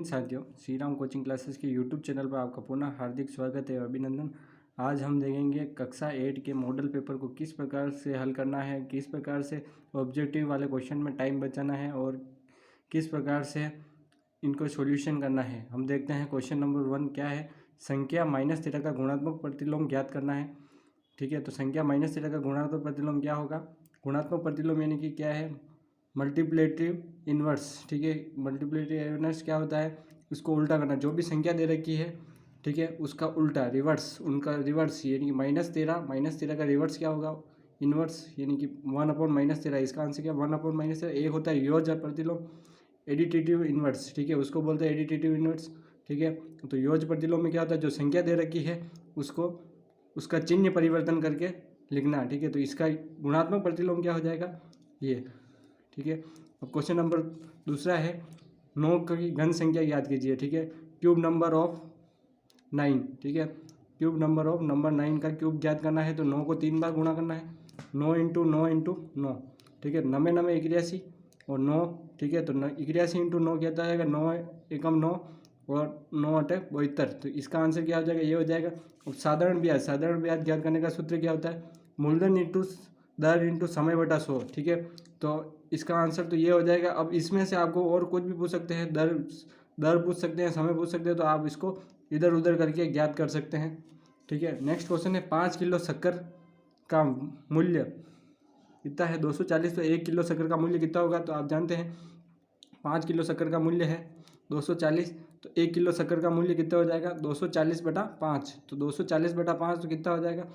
इन साथियों, Shri Ram coaching classes के YouTube channel पर आपका पुनः हार्दिक स्वागत है, अभिनंदन। आज हम देखेंगे कक्षा 8 के मॉडल पेपर को किस प्रकार से हल करना है, किस प्रकार से ऑब्जेक्टिव वाले क्वेश्चन में टाइम बचाना है और किस प्रकार से इनको सॉल्यूशन करना है। हम देखते हैं क्वेश्चन नंबर 1 क्या है। संख्या -13 का गुणात्मक प्रतिलोम ज्ञात करना है। ठीक है, तो संख्या -13 का गुणात्मक प्रतिलोम क्या होगा। गुणात्मक प्रतिलोम यानी कि क्या है, मल्टीप्लेटिव इन्वर्स। ठीक है, मल्टीप्लेटिव इन्वर्स क्या होता है, उसको उल्टा करना। जो भी संख्या दे रखी है, ठीक है, उसका उल्टा रिवर्स, उनका रिवर्स यानी कि -13 का रिवर्स क्या होगा, इन्वर्स, यानी कि 1/-13। इसका आंसर क्या, 1/-13। एक होता है योज प्रतिलोम, एडिटिव इन्वर्स। ठीक है, उसको बोलते हैं एडिटिव इन्वर्स। ठीक है, तो योज प्रतिलोम में क्या होता है, जो संख्या दे रखी है उसको उसका चिन्ह परिवर्तन करके लिखना। ठीक है, तो इसका गुणात्मक प्रतिलोम क्या हो जाएगा, ये। ठीक है, अब क्वेश्चन नंबर दूसरा है, 9 की घन संख्या याद कीजिए। ठीक है, क्यूब नंबर ऑफ 9। ठीक है, क्यूब नंबर ऑफ नंबर 9 का क्यूब ज्ञात करना है, तो 9 को 3 बार गुणा करना है। 9 × 9 × 9। ठीक है, 9 81 और 9। ठीक है, तो 81 × 9 क्या जाएगा, 9 एकम 9 और 9 अटे 72। तो इसका आंसर क्या हो जाएगा, ये हो जाएगा। अब साधारण ब्याज ज्ञात करने का सूत्र क्या होता है, मूलधन इंटू दर इंटू समय बटा 100। ठीक है, तो इसका आंसर तो ये हो जाएगा। अब इसमें से आपको और कुछ भी पूछ सकते हैं, दर पूछ सकते हैं, समय पूछ सकते हैं, तो आप इसको इधर उधर करके ज्ञात कर सकते हैं। ठीक है, नेक्स्ट क्वेश्चन है, 5 किलो शक्कर का मूल्य कितना है, 240। तो 1 किलो शक्कर का मूल्य कितना होगा, तो आप जानते हैं 5 किलो शक्कर का मूल्य है 240। तो 1 किलो शक्कर का मूल्य कितना हो जाएगा, 240/5। तो 240/5 तो कितना हो जाएगा,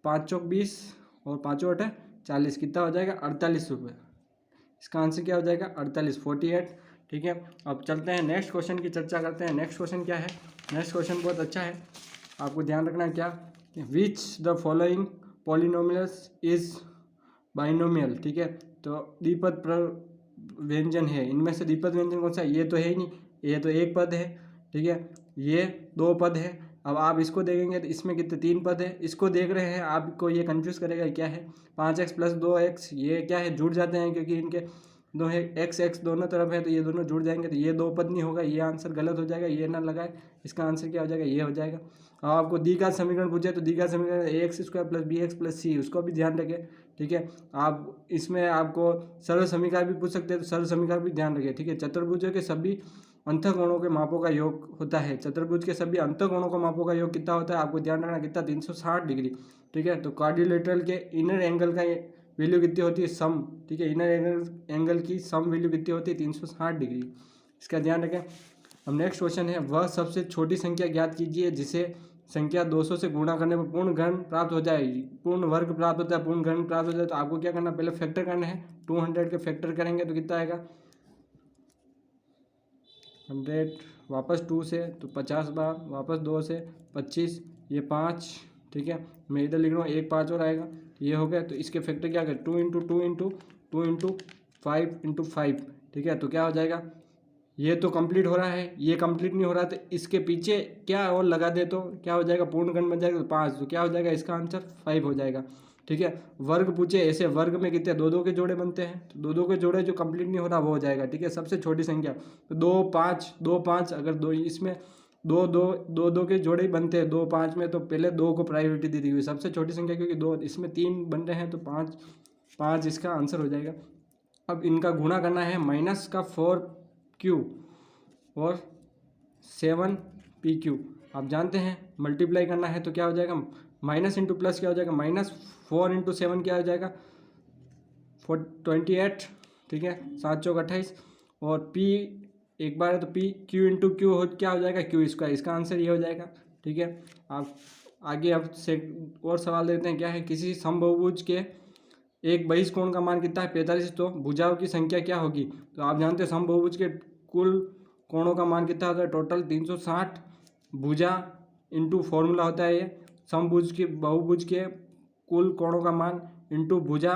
5 चौक 20 और 5 अटे 40, कितना हो जाएगा, 48 रुपये। इसका आंसर क्या हो जाएगा, 48। ठीक है, अब चलते हैं नेक्स्ट क्वेश्चन की चर्चा करते हैं। नेक्स्ट क्वेश्चन क्या है, नेक्स्ट क्वेश्चन बहुत अच्छा है, आपको ध्यान रखना है क्या, which the following polynomials is binomial. ठीक है, तो द्विपद व्यंजन है, इनमें से द्विपद व्यंजन कौन सा है, ये तो है ही नहीं, ये तो एक पद है। ठीक है, ये 2 पद है। अब आप इसको देखेंगे तो इसमें कितने 3 पद है। इसको देख रहे हैं, आपको ये कंफ्यूज करेगा क्या है, 5x + 2x, ये क्या है, जुड़ जाते हैं क्योंकि इनके दो है x दोनों तरफ है, तो ये दोनों जुड़ जाएंगे, तो ये 2 पद नहीं होगा, ये आंसर गलत हो जाएगा, ये ना लगाए। इसका आंसर क्या हो जाएगा, ये हो जाएगा। अब आपको द्विघात समीकरण पूछे तो द्विघात समीकरण ax² + bx + c, उसको भी ध्यान रखें। ठीक है, आप इसमें आपको सरल समीकरण भी पूछ सकते हैं, तो सरल समीकरण भी ध्यान रखें। ठीक है, चतुर्भुजों के सभी अंतःकोणों के मापों का योग होता है। चतुर्भुज के सभी अंतःकोणों का मापों का योग कितना होता है, आपको ध्यान रखना, कितना, 360 डिग्री। ठीक है, तो क्वाड्रिलेटरल के इनर एंगल का वैल्यू कितनी होती है, सम। ठीक है, इनर एंगल की सम वैल्यू कितनी होती है, 360 डिग्री। इसका ध्यान रखें। अब नेक्स्ट क्वेश्चन है, वह सबसे छोटी संख्या ज्ञात कीजिए जिसे संख्या 200 से गुणा करने पर पूर्ण घन प्राप्त हो जाए, पूर्ण वर्ग प्राप्त होता है, पूर्ण घन प्राप्त हो जाए। तो आपको क्या करना, पहले फैक्टर करना है, 200 के फैक्टर करेंगे तो कितना आएगा, 100 वापस 2 से तो 50 बार, वापस 2 से 25, ये 5। ठीक है, मैं इधर लिख रहा हूँ, 1 5 और आएगा, ये हो गया। तो इसके फैक्टर क्या करें, 2 × 2 × 2 × 5 × 5। ठीक है, तो क्या हो जाएगा, ये तो कंप्लीट हो रहा है, ये कंप्लीट नहीं हो रहा, तो इसके पीछे क्या और लगा दे तो क्या हो जाएगा, पूर्ण घन बन जाएगा, तो 5। तो क्या हो जाएगा, इसका आंसर 5 हो जाएगा। ठीक है, वर्ग पूछे, ऐसे वर्ग में कितने 2 के जोड़े बनते हैं, तो 2 के जोड़े जो कंप्लीट नहीं हो रहा वो हो जाएगा। ठीक है, सबसे छोटी संख्या तो 2 5 2 5, अगर 2 इसमें 2 के जोड़े ही बनते हैं, 2 5 में, तो पहले 2 को प्रायोरिटी दी हुई सबसे छोटी संख्या, क्योंकि 2 इसमें 3 बन रहे हैं, तो 5 इसका आंसर हो जाएगा। अब इनका गुणा करना है, -4q और 7pq। आप जानते हैं मल्टीप्लाई करना है तो क्या हो जाएगा, माइनस इंटू प्लस क्या हो जाएगा, -4 × 7 क्या हो जाएगा, 28। ठीक है, 7 चौक 28 और p एक बार है तो p q × q हो क्या हो जाएगा, q²। इसका आंसर ये हो जाएगा। ठीक है, आप आगे अब से और सवाल देते हैं, क्या है, किसी समबहुभुज के एक बहिष्कोण का मान कितना है, 45। तो भुजाओं की संख्या क्या होगी, तो आप जानते हैं समबहुभुज के कुल कोणों का मान कितना होता है, टोटल 360 भुजा इंटू फॉर्मूला होता है ये, बहुभुज के कुल कोणों का मान इंटू भुजा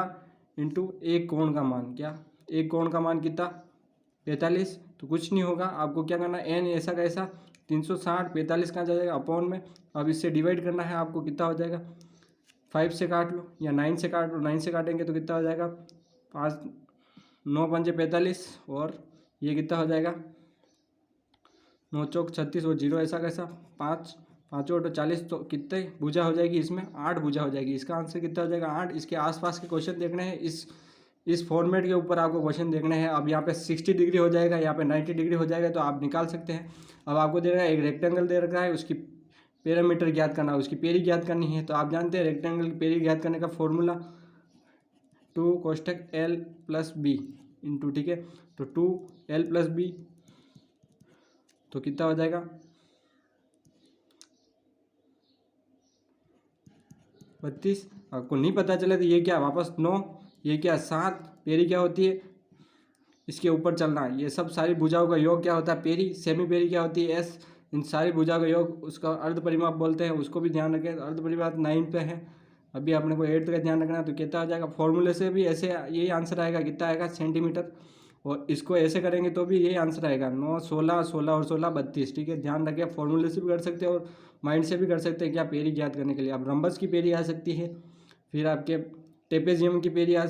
इंटू एक कोण का मान, क्या एक कोण का मान कितना, 45। तो कुछ नहीं होगा, आपको क्या करना, n ऐसा का ऐसा 360, 45 कहाँ जाएगा, अपॉन में। अब इससे डिवाइड करना है आपको, कितना हो जाएगा, 5 से काट लो या 9 से काट लो, 9 से काटेंगे तो कितना हो जाएगा, 5 9 × 5 = 45 और ये कितना हो जाएगा, 9 चौक 36 और 0 ऐसा कैसा, 5 5 और 40, तो कितने भुजा हो जाएगी इसमें, 8 भुजा हो जाएगी। इसका आंसर कितना हो जाएगा, 8। इसके आसपास के क्वेश्चन देखने हैं, इस फॉर्मेट के ऊपर आपको क्वेश्चन देखने हैं। अब यहाँ पे 60 डिग्री हो जाएगा, यहाँ पे 90 डिग्री हो जाएगा, तो आप निकाल सकते हैं। अब आपको दे रखा है एक रेक्टेंगल दे रखा है, उसकी पैरामीटर ज्ञात करना है, उसकी पेरी ज्ञात करनी है। तो आप जानते हैं रेक्टेंगल की पेरी ज्ञात करने का फॉर्मूला 2 कोष्टक L प्लस बी इंटू, ठीक है, तो 2L प्लस बी, तो कितना हो जाएगा 32। आपको नहीं पता चले तो ये क्या वापस 9, ये क्या 7, पेरी क्या होती है इसके ऊपर चलना। ये सब सारी भुजाओं का योग क्या होता है, पेरी। सेमी पेरी क्या होती है, एस। इन सारी भुजाओं का योग उसका अर्ध परिमाप बोलते हैं, उसको भी ध्यान रखें। अर्ध परिमाप 9 पे है, अभी आपने को 8 का ध्यान रखना है। तो कितना हो जाएगा, फॉर्मूले से भी ऐसे यही आंसर आएगा, कितना आएगा सेंटीमीटर। और इसको ऐसे करेंगे तो भी यही आंसर आएगा, 9 16 16 और 16 32, ठीक है। ध्यान रखें, फॉर्मूले से भी कर सकते हैं और माइंड से भी कर सकते हैं। क्या पेरी ज्ञात करने के लिए अब रंबस की पेरी आ सकती है, फिर आपके ट्रेपेजियम की पेरी आ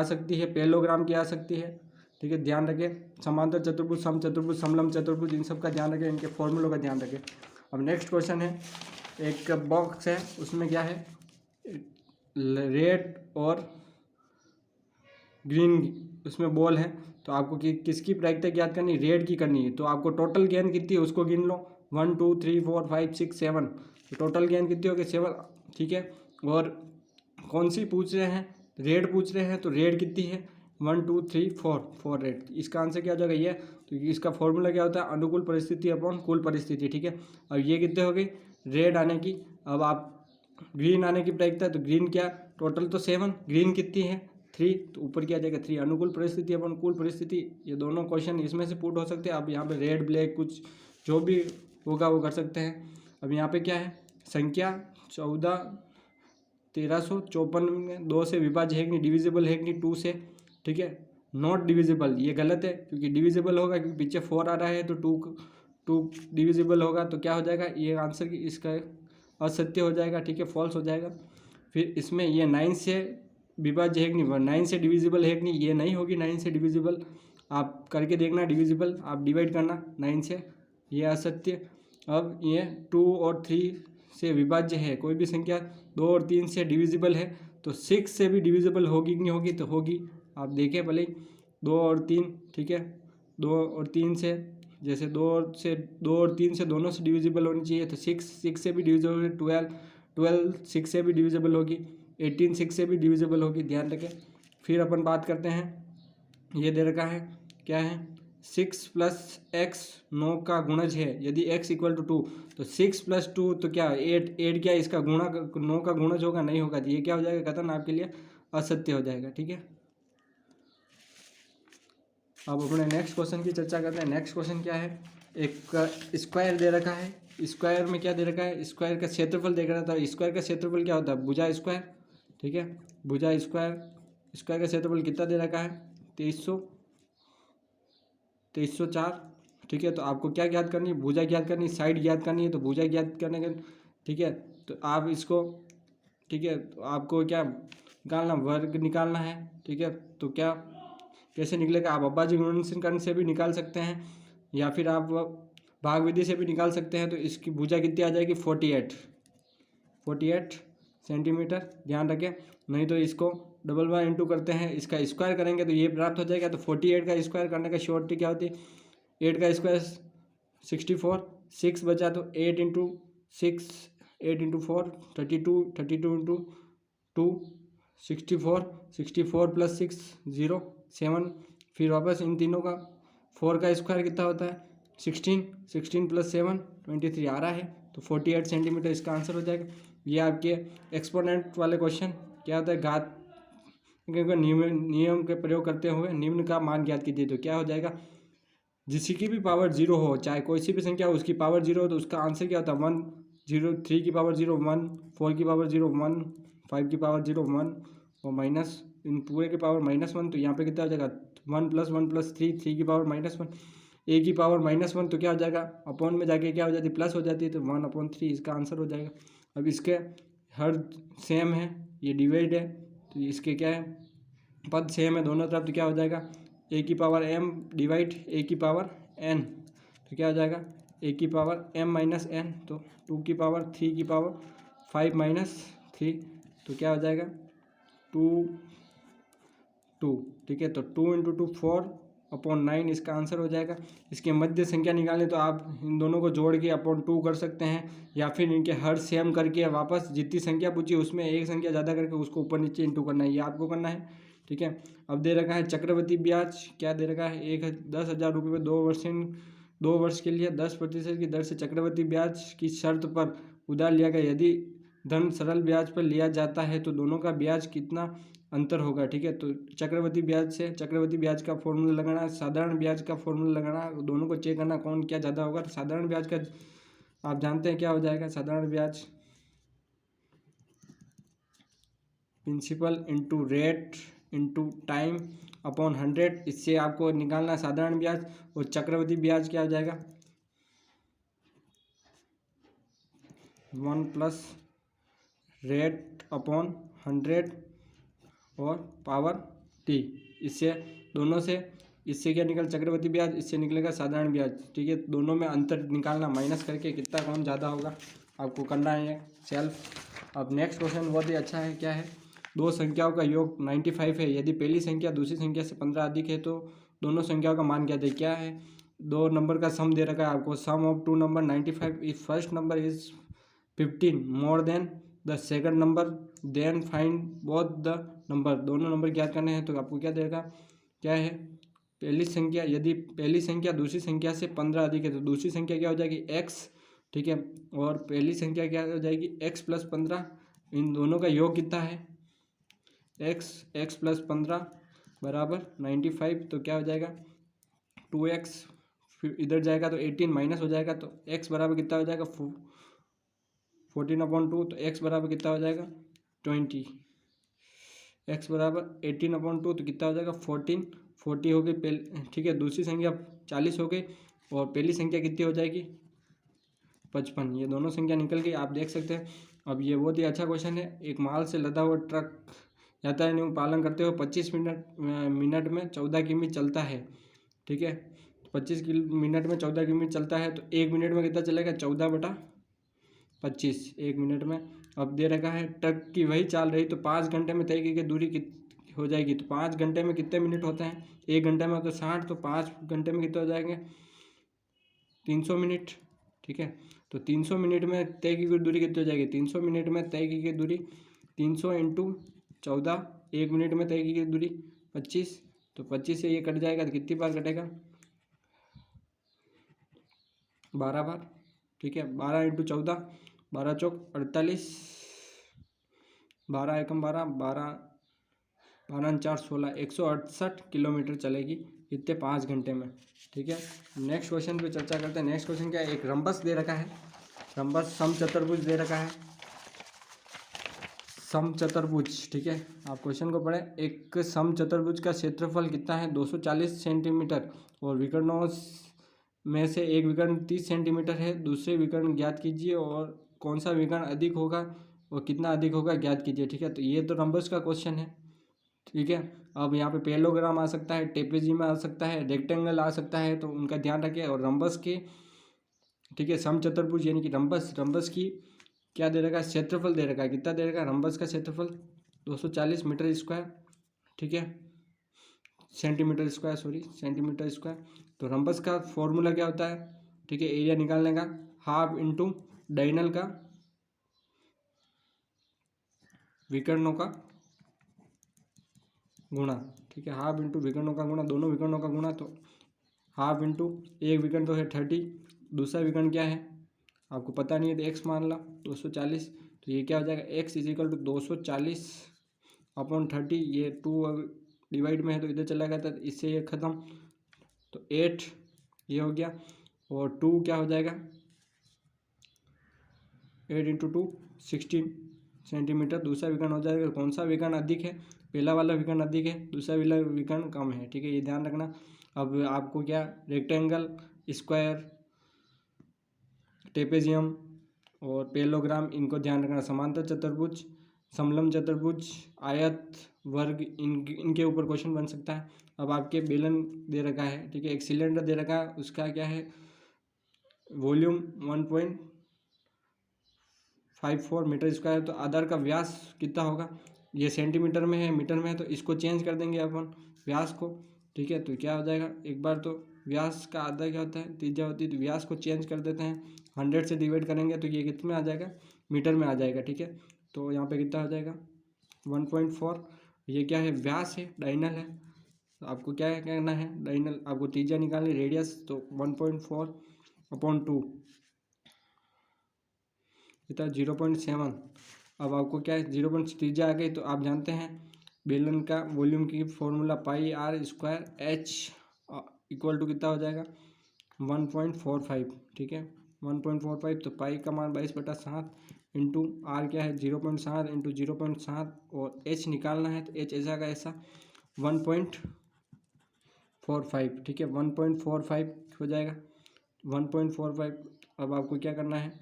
सकती है, पैरेललोग्राम की आ सकती है, ठीक है। ध्यान रखें, समांतर चतुर्भुज, समचतुर्भुज, समलंब चतुर्भुज, इन सब का ध्यान रखें, इनके फॉर्मूलों का ध्यान रखें। अब नेक्स्ट क्वेश्चन है, एक बॉक्स है, उसमें क्या है, रेड और ग्रीन, उसमें बॉल है। तो आपको किसकी प्रायिकता ज्ञात करनी, रेड की करनी है। तो आपको टोटल गेंद कितनी है उसको गिन लो, 1 2 3 4 5 6 7, तो टोटल गेंद कितनी होगी 7, ठीक है। और कौन सी पूछ रहे हैं, रेड पूछ रहे हैं, तो रेड कितनी है 1 2 3 4 रेड। इसका आंसर क्या हो जाएगा ये, तो इसका फॉर्मूला क्या होता है, अनुकूल परिस्थिति अपॉन कुल परिस्थिति, ठीक है। अब ये कितने हो गई रेड आने की। अब आप ग्रीन आने की प्रायिकता, तो ग्रीन क्या, टोटल तो 7, ग्रीन कितनी है 3, तो ऊपर क्या आ जाएगा 3। अनुकूल परिस्थिति अपन कुल परिस्थिति, ये दोनों क्वेश्चन इसमें से पुट हो सकते हैं। आप यहाँ पे रेड ब्लैक कुछ जो भी होगा वो कर सकते हैं। अब यहाँ पे क्या है, संख्या 14 1354 में 2 से विभाज्य है कि नहीं, डिविजिबल है कि नहीं 2 से, ठीक है। नॉट डिविजिबल, ये गलत है, क्योंकि डिविजिबल होगा, क्योंकि पीछे 4 आ रहा है, तो 2 डिविजिबल होगा, तो क्या हो जाएगा ये आंसर की इसका असत्य हो जाएगा, ठीक है, फॉल्स हो जाएगा। फिर इसमें ये 9 से विभाज्य है कि नहीं, 9 से डिविजिबल है कि नहीं, ये नहीं होगी 9 से डिविजिबल। आप करके देखना डिविजिबल, आप डिवाइड करना 9 से, ये असत्य। अब ये 2 और 3 से विभाज्य है, कोई भी संख्या 2 और 3 से डिविजिबल है, तो 6 से भी डिविजिबल होगी कि नहीं होगी, तो होगी। आप देखें भले 2 और 3, ठीक है, 2 और 3 से, जैसे 2 और 3 से दोनों से डिविजिबल होनी चाहिए, तो 6 से भी डिविजिबल होगी, 12 6 से भी डिविजिबल होगी, 18 6 से भी डिविजिबल होगी, ध्यान रखें। फिर अपन बात करते हैं, ये दे रखा है क्या है, 6 + x 9 का गुणज है, यदि x = 2, तो 6 + 2 तो क्या 8 क्या इसका गुणा 9 का गुणज होगा, नहीं होगा, तो ये क्या हो जाएगा, कथन आपके लिए असत्य हो जाएगा, ठीक है। अब अपने नेक्स्ट क्वेश्चन की चर्चा करते हैं। नेक्स्ट क्वेश्चन क्या है, एक स्क्वायर दे रखा है, स्क्वायर में क्या दे रखा है, स्क्वायर का क्षेत्रफल देख रहा था। स्क्वायर का क्षेत्रफल क्या होता है, भुजा स्क्वायर, ठीक है, भुजा स्क्वायर। स्क्वायर का क्षेत्रफल कितना दे रखा है 2304, ठीक है। तो आपको क्या ज्ञात करनी है, भुजा ज्ञात करनी, साइड ज्ञात करनी है, तो भुजा ज्ञात करने के, ठीक है। तो आप इसको, ठीक है, तो आपको क्या निकालना, वर्ग निकालना है, ठीक है। तो क्या कैसे निकलेगा, आप अब्बाजी गुणनखंड से भी निकाल सकते हैं, या फिर आप भाग विधि से भी निकाल सकते हैं। तो इसकी भुजा कितनी आ जाएगी 48 सेंटीमीटर, ध्यान रखें। नहीं तो इसको डबल बार इंटू करते हैं, इसका स्क्वायर करेंगे तो ये प्राप्त हो जाएगा। तो 48 का स्क्वायर करने का शॉर्टी क्या होती है, 8 का स्क्वायर 64, 6 बचा तो 8 × 6 8 × 4 32 32 × 2 64 64 + 6 0 7, फिर वापस इन तीनों का 4 का स्क्वायर कितना होता है 16 16 + 7 23 आ रहा है, तो 48 सेंटीमीटर इसका आंसर हो जाएगा। ये आपके एक्सपोनेंट वाले क्वेश्चन क्या होता है, घात नियम के प्रयोग करते हुए निम्न का मान ज्ञात कीजिए। तो क्या हो जाएगा, जिसकी भी पावर 0 हो, चाहे कोई सी भी संख्या हो, उसकी पावर 0 हो, तो उसका आंसर क्या होता है 1 0, 3 की पावर 0 1, 4 की पावर 0 1, 5 की पावर 0 1, और माइनस इन पूरे की पावर -1। तो यहाँ पे कितना हो जाएगा 1 + 1 + 3, 3 की पावर -1, a की पावर -1, तो क्या हो जाएगा अपॉन में जाके क्या हो जाती है प्लस हो जाती है, तो 1/3 इसका आंसर हो जाएगा। अब इसके हर सेम है, ये डिवाइड है, तो इसके क्या है पद सेम है दोनों तरफ, तो क्या हो जाएगा a की पावर m डिवाइड a की पावर n, तो क्या हो जाएगा ए की पावर m माइनस एन, तो 2 की पावर 3 की पावर 5 माइनस 3, तो क्या हो जाएगा 2 2, ठीक है। तो 2 इंटू 2 4/9 इसका आंसर हो जाएगा। इसके मध्य संख्या निकालें तो आप इन दोनों को जोड़ के /2 कर सकते हैं, या फिर इनके हर सेम करके वापस जितनी संख्या पूछी उसमें एक संख्या ज़्यादा करके उसको ऊपर नीचे इंटू करना है, ये आपको करना है, ठीक है। अब दे रखा है चक्रवृद्धि ब्याज, क्या दे रखा है 10,000 रुपये में 2 वर्ष के लिए 10% की दर से चक्रवृद्धि ब्याज की शर्त पर उधार लिया गया। यदि धन सरल ब्याज पर लिया जाता है तो दोनों का ब्याज कितना अंतर होगा, ठीक है। तो चक्रवृद्धि ब्याज से चक्रवृद्धि ब्याज का फॉर्मूला लगाना, साधारण ब्याज का फॉर्मूला लगाना, दोनों को चेक करना कौन क्या ज़्यादा होगा। तो साधारण ब्याज का आप जानते हैं क्या हो जाएगा, साधारण ब्याज principal into rate into time upon 100, इससे आपको निकालना साधारण ब्याज। और चक्रवृद्धि ब्याज क्या हो जाएगा 1 प्लस रेट अपॉन 100 और पावर t, इससे दोनों से इससे क्या निकल चक्रवृद्धि ब्याज, इससे निकलेगा साधारण ब्याज, ठीक है। दोनों में अंतर निकालना, माइनस करके कितना कौन ज़्यादा होगा आपको करना है सेल्फ। अब नेक्स्ट क्वेश्चन बहुत ही अच्छा है, क्या है, दो संख्याओं का योग 95 है। यदि पहली संख्या दूसरी संख्या से 15 अधिक है तो दोनों संख्याओं का मान क्या दे, क्या है, दो नंबर का सम दे रखा है आपको, sum of two number 95 if first number is 15 more than the second number then find both the number, दोनों नंबर ज्ञात करने हैं। तो आपको क्या देगा, क्या है, पहली संख्या, यदि पहली संख्या दूसरी संख्या से 15 अधिक है तो दूसरी संख्या क्या हो जाएगी x, ठीक है, और पहली संख्या क्या हो जाएगी x प्लस 15, इन दोनों का योग कितना है x प्लस 15 बराबर 95, तो क्या हो जाएगा 2x, फिर इधर जाएगा तो 18 माइनस हो जाएगा, तो x बराबर कितना हो जाएगा 14/2, तो x बराबर कितना हो जाएगा 20, x बराबर 18/2, तो कितना हो जाएगा 40 हो गई, ठीक है। दूसरी संख्या 40 हो गई और पहली संख्या कितनी हो जाएगी 55, ये दोनों संख्या निकल गई, आप देख सकते हैं। अब ये बहुत ही अच्छा क्वेश्चन है। एक माल से लदा हुआ ट्रक यात्रा नियम पालन करते हुए 25 मिनट में 14 किमी चलता है, ठीक है। 25 मिनट में 14 किमी चलता है, तो 1 मिनट में कितना चलेगा 14/25 1 मिनट में। अब दे रखा है ट्रक की वही चाल रही तो 5 घंटे में तय की दूरी हो जाएगी, तो 5 घंटे में कितने मिनट होते हैं, 1 घंटे में तो 60, तो 5 घंटे में कितने हो जाएंगे 300 मिनट, ठीक है। तो 300 मिनट में तय की गई दूरी कितनी हो जाएगी, 300 मिनट में तय की गई दूरी 300 इंटू 14, 1 मिनट में तय की गई दूरी 25, तो 25 से ये कट जाएगा तो कितनी बार कटेगा 12 बार, ठीक है। 12 इंटू 14, 12 चौक 48, 12 एकम 12, 12 4 16, 168 किलोमीटर चलेगी कितने 5 घंटे में, ठीक है। नेक्स्ट क्वेश्चन पे चर्चा करते हैं। नेक्स्ट क्वेश्चन क्या है, एक रंबस दे रखा है, रंबस समचतुर्भुज दे रखा है, समचतुर्भुज, ठीक है। आप क्वेश्चन को पढ़ें। एक समचतुर्भुज का क्षेत्रफल कितना है 240 सेंटीमीटर और विकर्णों में से एक विकर्ण 30 सेंटीमीटर है। दूसरे विकर्ण ज्ञात कीजिए और कौन सा विकर्ण अधिक होगा और कितना अधिक होगा ज्ञात कीजिए, ठीक है। तो ये तो रंबस का क्वेश्चन है, ठीक है। अब यहाँ पे पैरेललोग्राम आ सकता है, ट्रेपेजियम आ सकता है, रेक्टेंगल आ सकता है, तो उनका ध्यान रखिए। और रंबस के, ठीक है, समचतुर्भुज यानी कि रंबस की क्या दे रखा है क्षेत्रफल दे रखा है, कितना दे रखा है रंबस का क्षेत्रफल 240 मीटर स्क्वायर, ठीक है, सेंटीमीटर स्क्वायर। तो रंबस का फॉर्मूला क्या होता है, ठीक है, एरिया निकालने का हाफ इंटू डायगोनल का विकर्णों का गुणा, ठीक है, हाफ इंटू विकर्णों का गुणा, दोनों विकर्णों का गुणा, तो हाफ इंटू एक विकर्ण तो है 30, दूसरा विकर्ण क्या है आपको पता नहीं है तो एक्स मान ला 240, तो ये क्या हो जाएगा एक्स इज इक्वल टू 240/30, ये 2 डिवाइड में है तो इधर चला गया था, इससे ये ख़त्म, तो 8 ये हो गया, और 2 क्या हो जाएगा 8 इंटू 2 16 सेंटीमीटर। दूसरा विकर्ण हो जाएगा, कौन सा विकर्ण अधिक है, पहला वाला विकर्ण अधिक है, दूसरा वाला विकर्ण कम है, ठीक है, ये ध्यान रखना। अब आपको क्या रेक्टेंगल, स्क्वायर, ट्रेपेजियम और पैरेललोग्राम इनको ध्यान रखना। समांतर चतुर्भुज, समलंब चतुर्भुज, आयत, वर्ग, इनके ऊपर क्वेश्चन बन सकता है। अब आपके बेलन दे रखा है, ठीक है, एक सिलेंडर दे रखा है, उसका क्या है वॉल्यूम 1.54 मीटर स्क्वायर। तो आधार का व्यास कितना होगा, ये सेंटीमीटर में है, मीटर में है, तो इसको चेंज कर देंगे अपन व्यास को। ठीक है, तो क्या हो जाएगा, एक बार तो व्यास का आधा क्या होता है, त्रिज्या होती है, तो व्यास को चेंज कर देते हैं, 100 से डिवाइड करेंगे तो ये कितने में आ जाएगा, मीटर में आ जाएगा। ठीक है, तो यहाँ पे कितना हो जाएगा 1.4। ये क्या है, व्यास है, डायनल है। तो आपको क्या करना है, डायनल आपको त्रिज्या निकालनी, रेडियस, तो 1.4/2 कितना 0.7। अब आपको क्या है 0.त्रिज्या आ गई, तो आप जानते हैं बेलन का वॉल्यूम की फॉर्मूला πr²h इक्वल टू कितना हो जाएगा 1.45। ठीक है, 1.45, तो पाई का मान 22/7 इंटू आर क्या है 0.7 इंटू 0.7, और एच निकालना है, तो एच ऐसा का ऐसा 1.45। ठीक है, 1.45 हो जाएगा 1.45। अब आपको क्या करना है,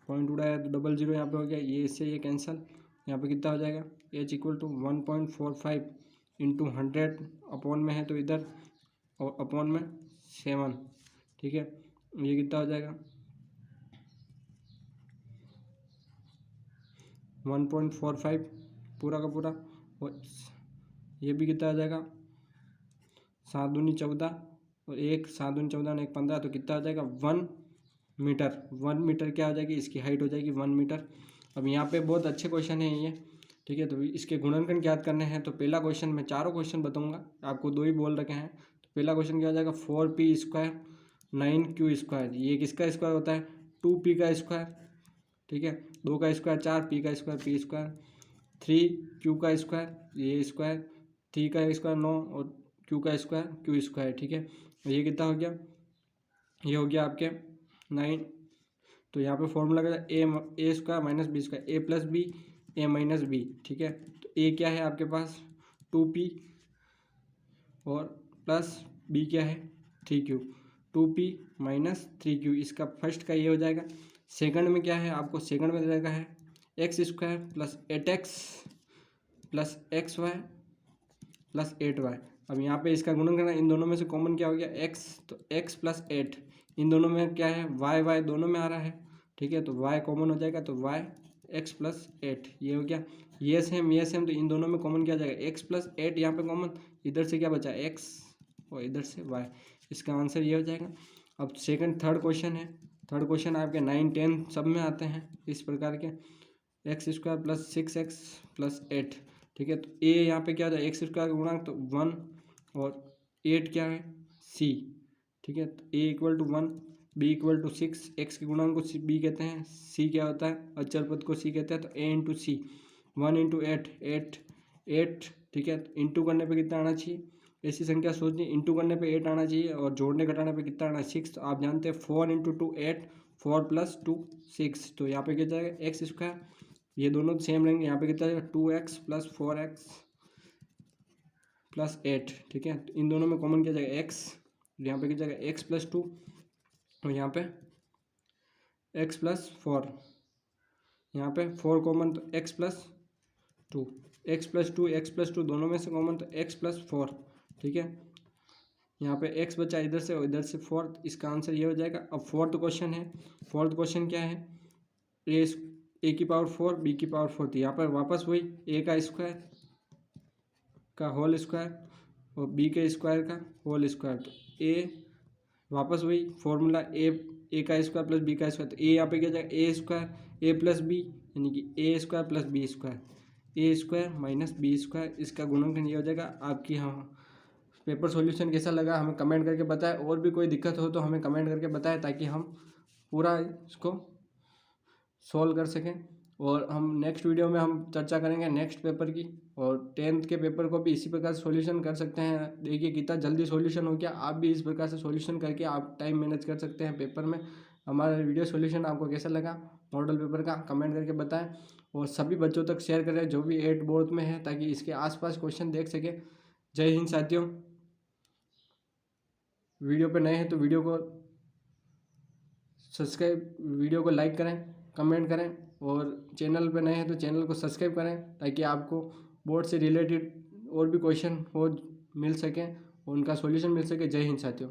पॉइंट उड़ाया तो 00 यहाँ पे हो गया, ये इससे ये कैंसल, यहाँ पे कितना हो जाएगा h equal to 1.45 into 100 upon में है तो इधर, और अपॉन में 7। ठीक है, ये कितना हो जाएगा 1.45 पूरा का पूरा, और ये भी कितना आ जाएगा 7 दूनी 14, और 7 दूनी 14 और 1 15, तो कितना हो जाएगा 1 मीटर। 1 मीटर क्या हो जाएगी, इसकी हाइट हो जाएगी 1 मीटर। अब यहाँ पे बहुत अच्छे क्वेश्चन है ये। ठीक है, तो इसके गुणनखंड ज्ञात करने हैं। तो पहला क्वेश्चन, मैं चारों क्वेश्चन बताऊंगा, आपको 2 ही बोल रखे हैं। तो पहला क्वेश्चन क्या हो जाएगा 4p² 9q²। ये किसका स्क्वायर होता है, 2p का स्क्वायर। ठीक है, 2 का स्क्वायर 4, p का स्क्वायर p², 3q का स्क्वायर ये स्क्वायर, 3 का स्क्वायर 9, और q का स्क्वायर q²। ठीक है, ये कितना हो गया, ये हो गया आपके 9। तो यहाँ पे फॉर्मूला क्या है, a² minus b², a+b a-b। ठीक है, तो a क्या है आपके पास 2p, और प्लस b क्या है 3q, 2p माइनस 3q, इसका फर्स्ट का ये हो जाएगा। सेकंड में क्या है, आपको सेकंड में देगा है x² plus 8x plus xy plus 8y। अब यहाँ पे इसका गुणन करना, इन दोनों में से कॉमन क्या हो गया x, तो x प्लस 8, इन दोनों में क्या है y दोनों में आ रहा है। ठीक है, तो y कॉमन हो जाएगा, तो y x प्लस 8 ये हो गया। ये सेम, तो इन दोनों में कॉमन क्या हो जाएगा x प्लस 8, यहाँ पे कॉमन, इधर से क्या बचा x और इधर से y, इसका आंसर ये हो जाएगा। अब थर्ड क्वेश्चन है। थर्ड क्वेश्चन आपके 9 10 सब में आते हैं इस प्रकार के, x² प्लस 6x प्लस 8। ठीक है, तो a यहाँ पे क्या हो जाए x² का गुणांक तो 1, और 8 क्या है c। ठीक है, तो a equal to 1, b equal to 6, x के गुणांक को b कहते हैं, c क्या होता है अचर पद को c कहते हैं, तो a इंटू सी, 1 इंटू 8। ठीक है, तो इंटू करने पे कितना आना चाहिए, ऐसी संख्या सोचनी, इंटू करने पे 8 आना चाहिए, और जोड़ने घटाने पे कितना आना 6। तो आप जानते हैं 4 इंटू 2 8, 4 प्लस 2 6, तो यहाँ पे क्या जाएगा x², ये दोनों सेम रहेंगे, यहाँ पे कितना जाएगा 2x प्लस 4x प्लस 8। ठीक है, तो इन दोनों में कॉमन क्या जाएगा x, यहाँ पे क्या जाएगा x प्लस 2, और यहाँ पे x प्लस 4, यहाँ पे 4 कॉमन, तो x प्लस 2, x प्लस 2 दोनों में से कॉमन, तो x प्लस 4। ठीक है, यहाँ पे x बचा इधर से और इधर से 4, इसका आंसर ये हो जाएगा। अब फोर्थ क्वेश्चन है। फोर्थ क्वेश्चन क्या है, a की पावर 4 b की पावर 4 थी, यहाँ पर वापस वही a का स्क्वायर का होल स्क्वायर और b के स्क्वायर का होल स्क्वायर, तो a वापस वही फॉर्मूला a का स्क्वायर प्लस b का स्क्वायर, तो a यहाँ पे क्या जाएगा a² a प्लस b, यानी कि a² plus b², a² minus b², इसका गुणनखंड ये हो जाएगा आपकी। हाँ, पेपर सॉल्यूशन कैसा लगा हमें कमेंट करके बताएं, और भी कोई दिक्कत हो तो हमें कमेंट करके बताएं, ताकि हम पूरा इसको सॉल्व कर सकें। और हम नेक्स्ट वीडियो में हम चर्चा करेंगे नेक्स्ट पेपर की, और 10th के पेपर को भी इसी प्रकार से सॉल्यूशन कर सकते हैं। देखिए कितना जल्दी सॉल्यूशन हो गया, आप भी इस प्रकार से सॉल्यूशन करके आप टाइम मैनेज कर सकते हैं पेपर में। हमारा वीडियो सॉल्यूशन आपको कैसा लगा मॉडल पेपर का कमेंट करके बताएं, और सभी बच्चों तक शेयर करें जो भी 8 बोर्ड में है, ताकि इसके आसपास क्वेश्चन देख सके। जय हिंद साथियों। वीडियो पे नए हैं तो वीडियो को सब्सक्राइब, वीडियो को लाइक करें, कमेंट करें, और चैनल पे नए हैं तो चैनल को सब्सक्राइब करें, ताकि आपको बोर्ड से रिलेटेड और भी क्वेश्चन हो मिल सकें और उनका सॉल्यूशन मिल सके। जय हिंद साथियों।